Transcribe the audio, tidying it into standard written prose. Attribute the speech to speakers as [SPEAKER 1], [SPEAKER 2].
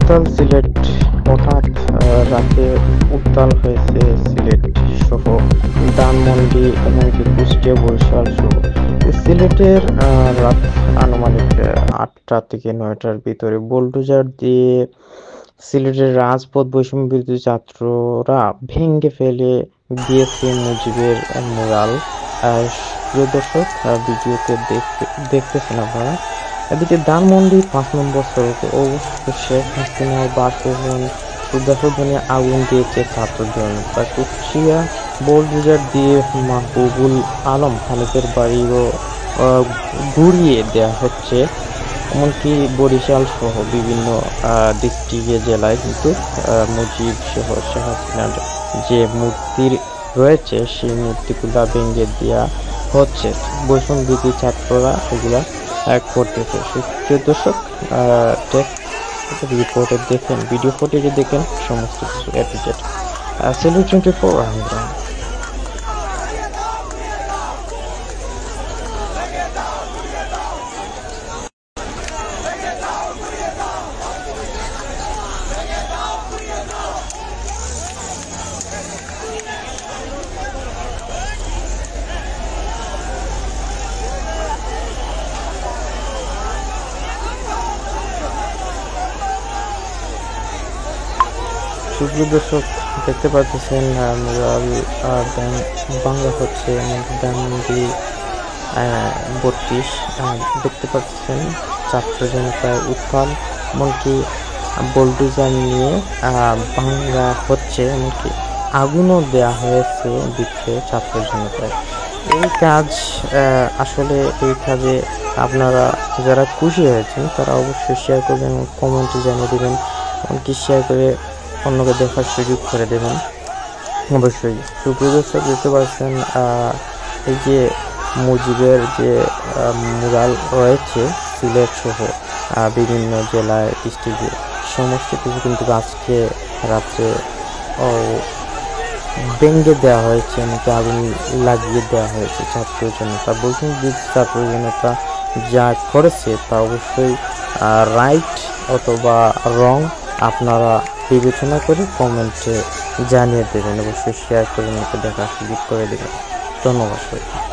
[SPEAKER 1] উত্তাল সিলেট। হঠাৎ রাতে উত্তাল হয়েছে সিলেট সহ ধানমন্ডি, এমনকি কুষ্টিয়া, বরিশাল সহ সিলেটের রাত আনুমানিক 8টা থেকে 9টার ভিতরে বুলডোজার দিয়ে সিলেটের রাজপথ বৈষম্য বিরোধী ছাত্ররা ভেঙে ফেলে দিয়েছে মুজিবের মুরাল। প্রিয় দর্শক, ভিডিওতে দেখতেছেন আপনারা। এদিকে ধানমন্ডি 5 নম্বর সড়কে অবস্থিত শেখ হাসিনার বাসভবন শ্রদ্ধাসুমনে আগুন দিয়েছে ছাত্র জনতা। কুষ্টিয়া বুলডোজার দিয়ে মাহবুবুল আলম হানিফের বাড়িও গুঁড়িয়ে দেওয়া হচ্ছে। এমনকি বরিশাল সহ বিভিন্ন ডিস্ট্রিক্টে জেলায় কিন্তু মুজিব সহ শেখ হাসিনার যে মূর্তি রয়েছে সেই মূর্তিগুলা ভেঙে দেওয়া হচ্ছে। বৈষম্যবিরোধী ছাত্ররা এগুলা করতেছে। প্রিয় দর্শক, রিপোর্টে দেখেন, ভিডিও ফুটেজে দেখেন সমস্ত কিছু এপিটেড। সিলেট 24 আমরা সুপ্রিয় দর্শক, দেখতে পাচ্ছেন মুরাল বাংলা হচ্ছে ধানমন্ডি 32। দেখতে পাচ্ছেন ছাত্র জনতার উত্তাল, এমনকি বুলডোজার নিয়ে বাংলা হচ্ছে, এমনকি আগুনও দেওয়া হয়েছে ভিতরে ছাত্র জনতায়। এই কাজ আসলে এই কাজে আপনারা যারা খুশি হয়েছেন তারা অবশ্যই শেয়ার করবেন এবং কমেন্টে জানিয়ে দেবেন, এমনকি শেয়ার করে অন্যকে দেখার সুযোগ করে দেবেন অবশ্যই। সুপ্রিয় দর্শক, দেখতে পাচ্ছেন এই যে মুজিবের যে মুরাল রয়েছে সিলেট সহ বিভিন্ন জেলায় ডিস্ট্রিক্টে, সমস্ত কিছু কিন্তু আজকে রাত্রে ভেঙে দেওয়া হয়েছে, এমনকি আগুন লাগিয়ে দেওয়া হয়েছে ছাত্র জনতা। বলছেন যে ছাত্র জনতা যা করেছে তা অবশ্যই রাইট অথবা রং আপনারা বিবেচনা করে কমেন্টে জানিয়ে দেবেন, অবশ্যই শেয়ার করে আমাকে দেখার সুযোগ করে দেবেন। ধন্যবাদ সবাইকে।